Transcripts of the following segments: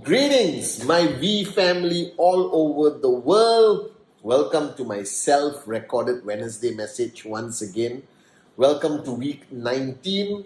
Greetings, my V family all over the world. Welcome to my self-recorded Wednesday message once again. Welcome to week 19.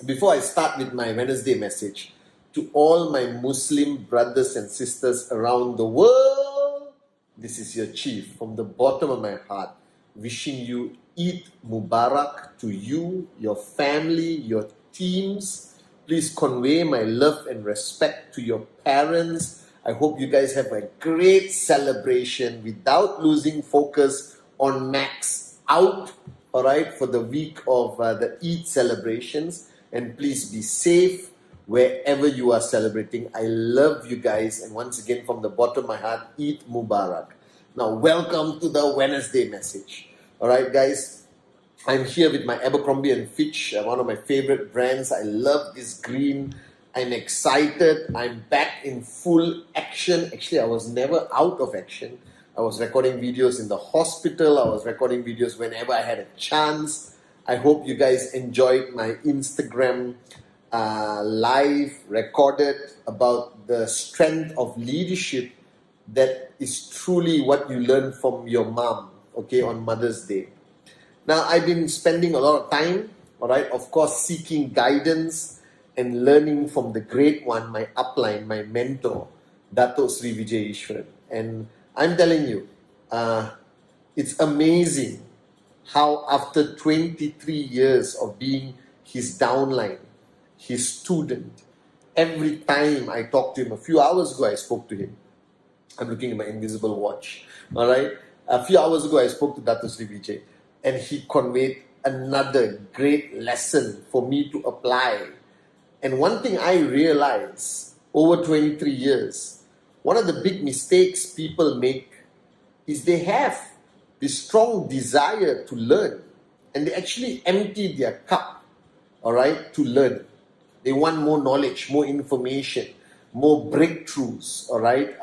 Before I start with my Wednesday message, to all my Muslim brothers and sisters around the world, this is your chief from the bottom of my heart, wishing you Eid Mubarak to you, your family, your teams. Please convey my love and respect to your parents. I hope you guys have a great celebration without losing focus on Max out, all right, for the week of the Eid celebrations. And please be safe wherever you are celebrating. I love you guys. And once again, from the bottom of my heart, Eid Mubarak. Now, welcome to the Wednesday message. All right, guys. I'm here with my Abercrombie & Fitch, one of my favorite brands. I love this green. I'm excited. I'm back in full action. Actually, I was never out of action. I was recording videos in the hospital. I was recording videos whenever I had a chance. I hope you guys enjoyed my Instagram live recorded about the strength of leadership that is truly what you learn from your mom, okay, on Mother's Day. Now, I've been spending a lot of time, all right, of course, seeking guidance and learning from the great one, my upline, my mentor, Dato Sri Vijay Ishwaran. And I'm telling you, it's amazing how after 23 years of being his downline, his student, every time I talk to him, a few hours ago I spoke to him. I'm looking at my invisible watch, all right? A few hours ago I spoke to Dato Sri Vijay. And he conveyed another great lesson for me to apply. And one thing I realized over 23 years, one of the big mistakes people make is they have this strong desire to learn. And they actually empty their cup, all right, to learn. They want more knowledge, more information, more breakthroughs, all right,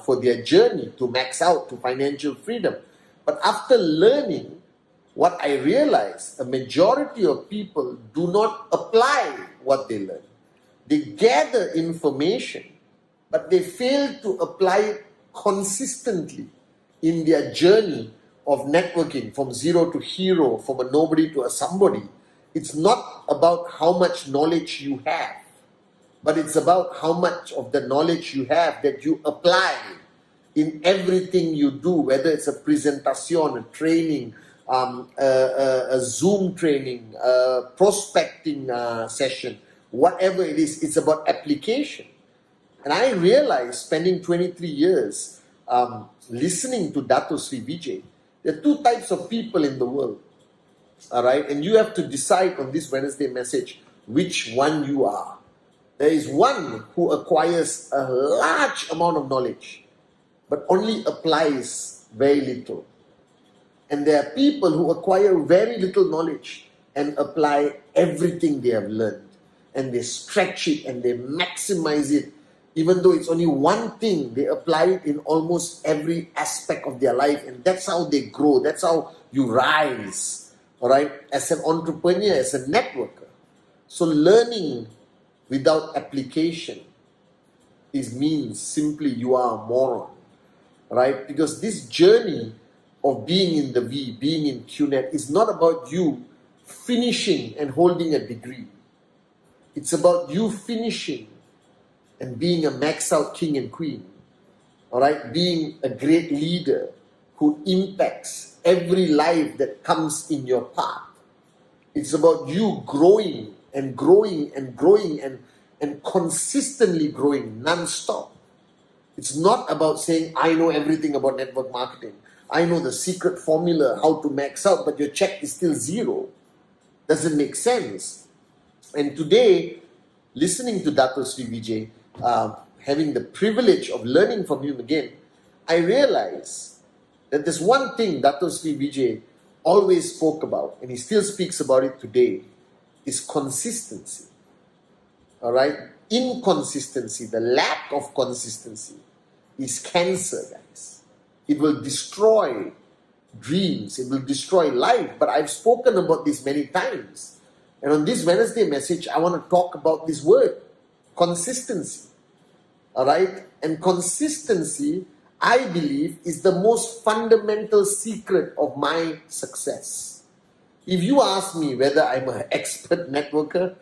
for their journey to max out to financial freedom. But after learning, what I realized, a majority of people do not apply what they learn. They gather information, but they fail to apply it consistently in their journey of networking from zero to hero, from a nobody to a somebody. It's not about how much knowledge you have, but it's about how much of the knowledge you have that you apply in everything you do, whether it's a presentation, a training, a Zoom training, prospecting session, whatever it is, it's about application. And I realized, spending 23 years listening to Dato Sri Vijay, there are two types of people in the world, all right? And you have to decide on this Wednesday message which one you are. There is one who acquires a large amount of knowledge, but only applies very little. And there are people who acquire very little knowledge and apply everything they have learned. And they stretch it and they maximize it. Even though it's only one thing, they apply it in almost every aspect of their life. And that's how they grow. That's how you rise, all right, as an entrepreneur, as a networker. So learning without application means simply you are a moron, right? Because this journey of being in the V, being in Qnet, is not about you finishing and holding a degree. It's about you finishing and being a max out king and queen. All right, being a great leader who impacts every life that comes in your path. It's about you growing and growing and growing and consistently growing non-stop. It's not about saying, I know everything about network marketing. I know the secret formula, how to max out, but your check is still zero. doesn't make sense. And today, listening to Dato Sri Vijay, having the privilege of learning from him again, I realized that there's one thing Dato Sri Vijay always spoke about, and he still speaks about it today, is consistency. All right? Inconsistency, the lack of consistency, is cancer, guys. It will destroy dreams, it will destroy life. But I've spoken about this many times. And on this Wednesday message, I want to talk about this word, consistency. All right? And consistency, I believe, is the most fundamental secret of my success. If you ask me whether I'm an expert networker,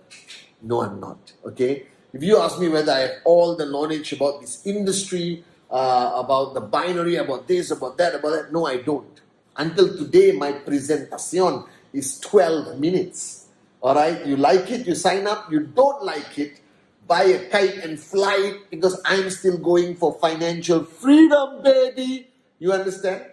no, I'm not. Okay? If you ask me whether I have all the knowledge about this industry, about the binary, about this, about that, no, I don't. Until today, my presentation is 12 minutes. All right? You like it, you sign up. You don't like it, buy a kite and fly it, because I'm still going for financial freedom, baby. You understand?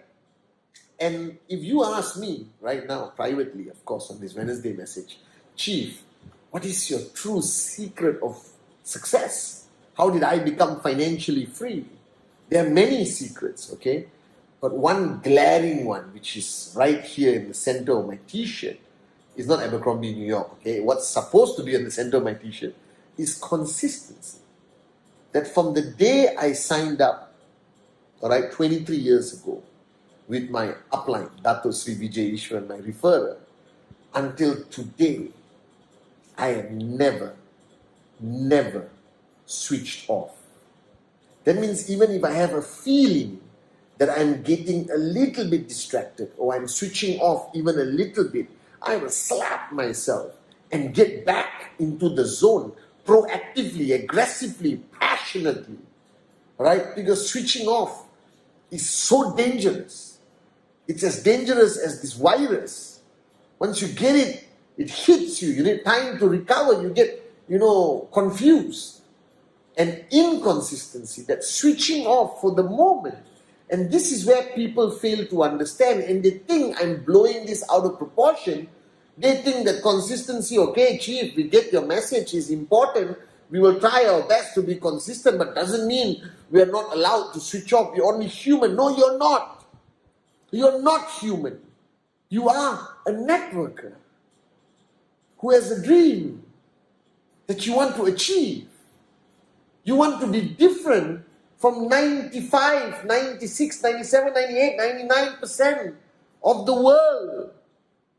And if you ask me right now, privately, of course, on this Wednesday message, Chief, what is your true secret of success? How did I become financially free? There are many secrets, okay? But one glaring one, which is right here in the center of my t-shirt, is not Abercrombie, New York, okay? What's supposed to be in the center of my t-shirt is consistency. That from the day I signed up, all right, 23 years ago, with my upline, Dato Sri Vijay Ishwan, my referrer, until today, I have never switched off. That means even if I have a feeling that I'm getting a little bit distracted or I'm switching off even a little bit, I will slap myself and get back into the zone proactively, aggressively, passionately. Right? Because switching off is so dangerous. It's as dangerous as this virus. Once you get it, it hits you. You need time to recover. You get, confused. And inconsistency, that switching off for the moment. And this is where people fail to understand. And they think I'm blowing this out of proportion. They think that consistency, okay, Chief, we get your message, is important. We will try our best to be consistent, but doesn't mean we are not allowed to switch off. You're only human. No, you're not. You're not human. You are a networker who has a dream that you want to achieve. You want to be different from 95, 96, 97, 98, 99% of the world.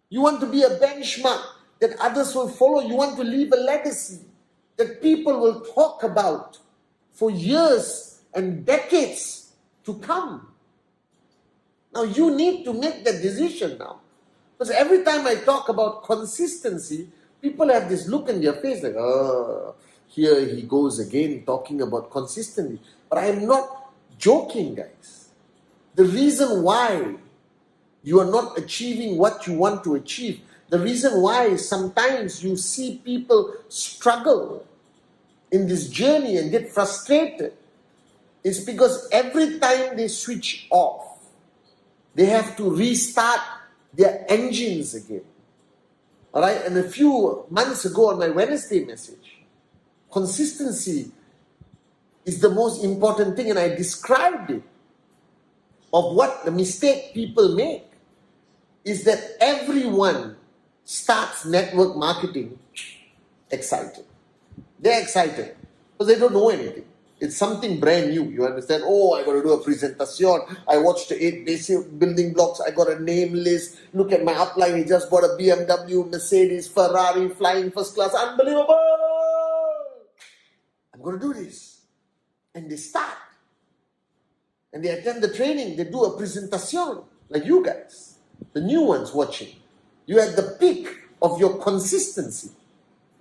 You want to be a benchmark that others will follow. You want to leave a legacy that people will talk about for years and decades to come. Now you need to make that decision now. Because every time I talk about consistency, people have this look in their face like, oh, here he goes again talking about consistency. But I am not joking, guys. The reason why you are not achieving what you want to achieve, the reason why sometimes you see people struggle in this journey and get frustrated, is because every time they switch off, they have to restart their engines again. All right? And a few months ago on my Wednesday message, consistency is the most important thing, and I described it, of what the mistake people make is that everyone starts network marketing excited. They're excited because they don't know anything. It's something brand new. You understand? Oh, I got to do a presentation. I watched the 8 basic building blocks. I got a name list. Look at my upline. He just bought a BMW, Mercedes, Ferrari, flying first class. Unbelievable! I'm going to do this. And they start. And they attend the training. They do a presentation. Like you guys. The new ones watching. You're at the peak of your consistency.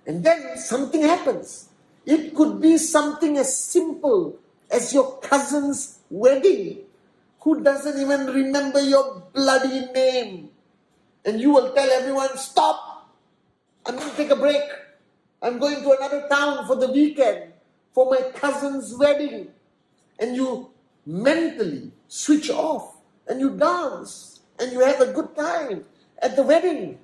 And then something happens. It could be something as simple as your cousin's wedding, who doesn't even remember your bloody name. And you will tell everyone, stop, I'm going to take a break. I'm going to another town for the weekend for my cousin's wedding. And you mentally switch off and you dance and you have a good time at the wedding.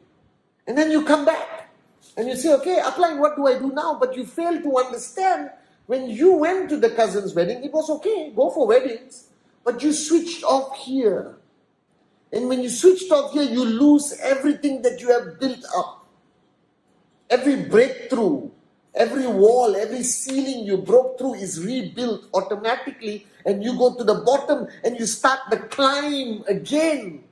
And then you come back and you say, okay, upline, what do I do now? But you fail to understand when you went to the cousin's wedding, it was okay, go for weddings. But you switched off here. And when you switched off here, you lose everything that you have built up. Every breakthrough, every wall, every ceiling you broke through is rebuilt automatically, and you go to the bottom and you start the climb again.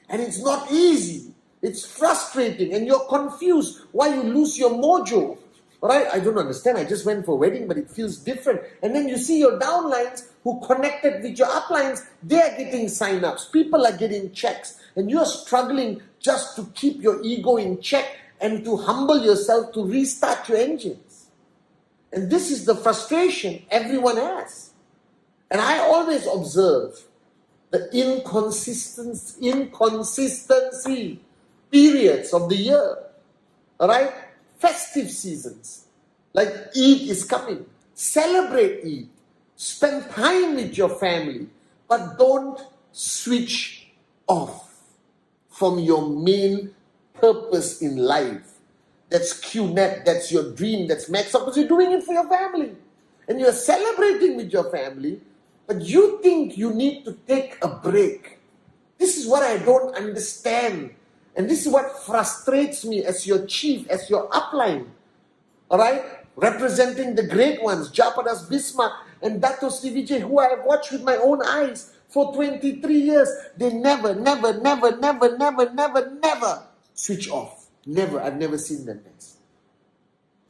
And it's not easy. It's frustrating and you're confused why you lose your mojo. Right? I don't understand. I just went for a wedding, but it feels different. And then you see your downlines who connected with your uplines, they are getting sign-ups. People are getting checks. And you're struggling just to keep your ego in check and to humble yourself to restart your engines. And this is the frustration everyone has. And I always observe the inconsistency periods of the year. Alright? Festive seasons. Like Eid is coming. Celebrate Eid. Spend time with your family. But don't switch off from your main purpose in life. That's Qnet, that's your dream, that's Max Up, because you're doing it for your family. And you're celebrating with your family, but you think you need to take a break. This is what I don't understand. And this is what frustrates me as your chief, as your upline. Alright? Representing the great ones, Japadas Bismarck and Dato Sri Vijay, who I have watched with my own eyes for 23 years. They never switch off. Never. I've never seen them guys.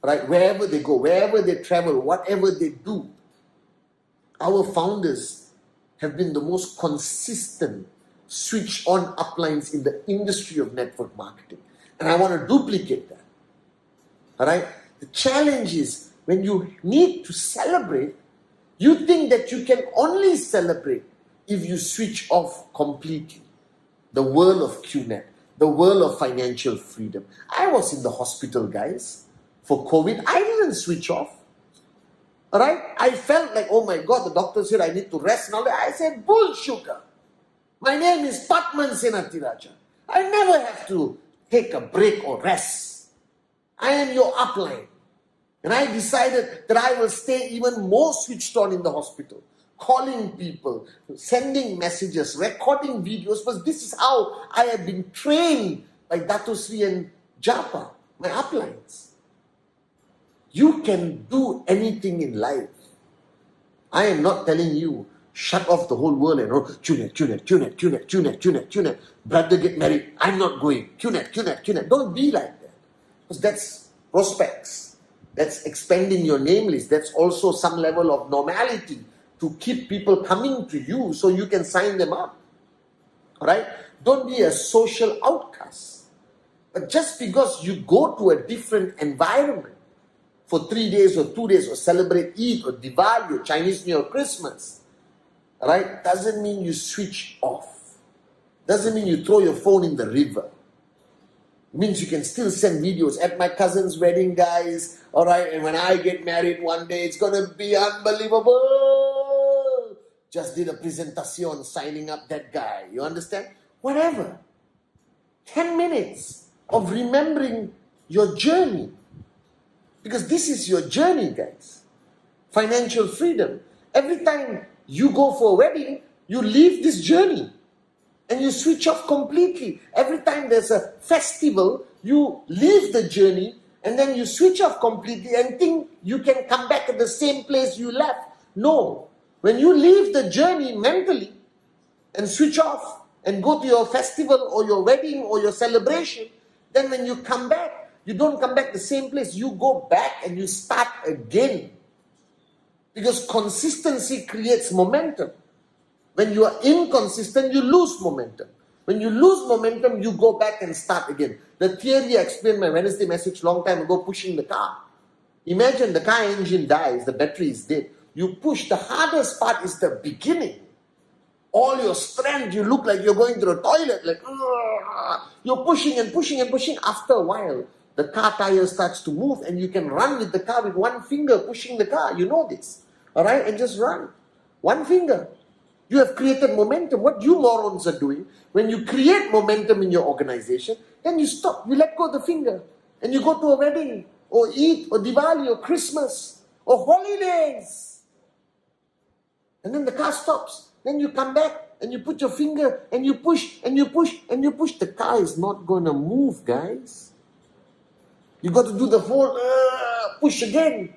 Right? Wherever they go, wherever they travel, whatever they do, our founders have been the most consistent switch on uplines in the industry of network marketing. And I want to duplicate that. Alright? The challenge is when you need to celebrate, you think that you can only celebrate if you switch off completely. The world of Qnet, the world of financial freedom. I was in the hospital, guys, for COVID. I didn't switch off. Alright? I felt like, oh my God, the doctor said I need to rest and all that. I said, bullshit. My name is Patman Senatiraja. I never have to take a break or rest. I am your upline. And I decided that I will stay even more switched on in the hospital. Calling people, sending messages, recording videos, because this is how I have been trained by Dato Sri and Japa, my uplines. You can do anything in life. I am not telling you, shut off the whole world and Qnet. Brother get married, I'm not going. Qnet. Don't be like that. Because that's prospects. That's expanding your name list. That's also some level of normality to keep people coming to you so you can sign them up. Alright? Don't be a social outcast. But just because you go to a different environment for 3 days or 2 days or celebrate Eid or Diwali or Chinese New Year or Christmas, right? Doesn't mean you switch off. Doesn't mean you throw your phone in the river. It means you can still send videos at my cousin's wedding, guys. Alright, and when I get married one day, it's gonna be unbelievable. Just did a presentation signing up that guy. You understand? Whatever. 10 minutes of remembering your journey. Because this is your journey, guys. Financial freedom. Every time you go for a wedding, you leave this journey and you switch off completely. Every time there's a festival, you leave the journey and then you switch off completely and think you can come back at the same place you left. No. When you leave the journey mentally and switch off and go to your festival or your wedding or your celebration, then when you come back, you don't come back the same place. You go back and you start again. Because consistency creates momentum. When you are inconsistent, you lose momentum. When you lose momentum, you go back and start again. The theory I explained my Wednesday message long time ago, pushing the car. Imagine the car engine dies, the battery is dead. You push, the hardest part is the beginning. All your strength, you look like you're going to the toilet, like, you're pushing and pushing and pushing. After a while, the car tire starts to move and you can run with the car with one finger pushing the car. You know this. Alright? And just run. One finger. You have created momentum. What you morons are doing, when you create momentum in your organization, then you stop, you let go of the finger, and you go to a wedding, or Eid, or Diwali, or Christmas, or holidays. And then the car stops. Then you come back, and you put your finger, and you push, and you push, and you push. The car is not going to move, guys. You got to do the whole push again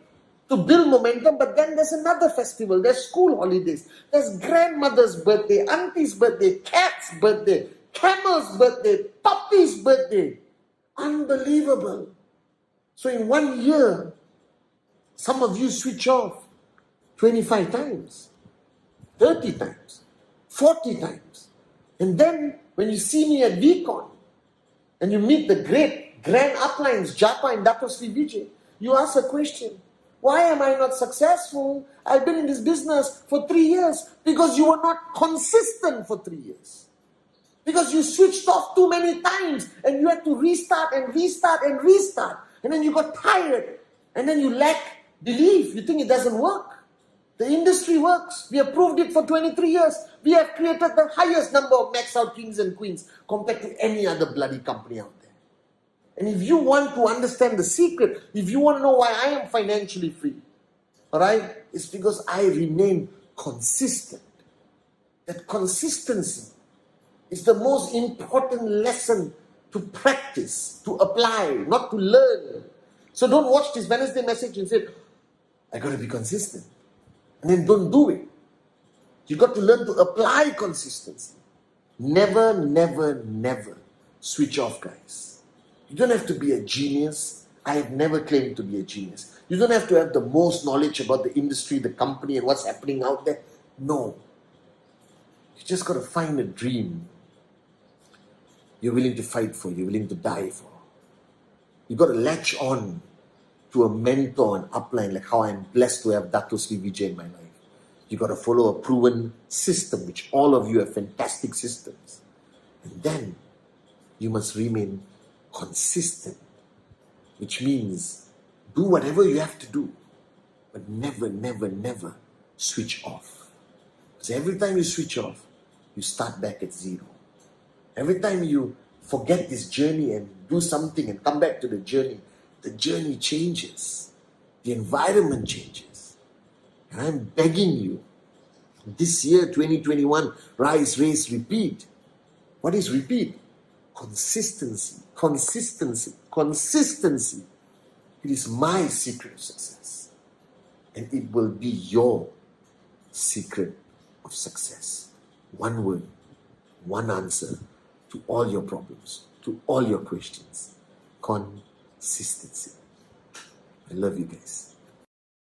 to build momentum. But then there's another festival. There's school holidays. There's grandmother's birthday, auntie's birthday, cat's birthday, camel's birthday, puppy's birthday. Unbelievable. So in 1 year, some of you switch off 25 times, 30 times, 40 times. And then when you see me at VCon and you meet the great grand uplines, Japa and Dato Sri Vijay, you ask a question. Why am I not successful? I've been in this business for 3 years. Because you were not consistent for 3 years. Because you switched off too many times and you had to restart and restart and restart. And then you got tired. And then you lack belief. You think it doesn't work. The industry works. We have proved it for 23 years. We have created the highest number of max out kings and queens compared to any other bloody company out there. And if you want to understand the secret, if you want to know why I am financially free, alright, it's because I remain consistent. That consistency is the most important lesson to practice, to apply, not to learn. So don't watch this Wednesday message and say, I got to be consistent. And then don't do it. You got to learn to apply consistency. Never, never, never switch off, guys. You don't have to be a genius. I have never claimed to be a genius. You don't have to have the most knowledge about the industry, the company, and what's happening out there. No. You just got to find a dream you're willing to fight for, you're willing to die for. You got to latch on to a mentor and upline, like how I'm blessed to have Dato Sri Vijay in my life. You got to follow a proven system, which all of you have fantastic systems. And then you must remain consistent, which means do whatever you have to do, but never, never, never switch off. Because every time you switch off, you start back at zero. Every time you forget this journey and do something and come back to the journey changes. The environment changes. And I'm begging you, this year, 2021, rise, race, repeat. What is repeat? Consistency, consistency, consistency. It is my secret of success. And it will be your secret of success. One word, one answer to all your problems, to all your questions. Consistency. I love you guys.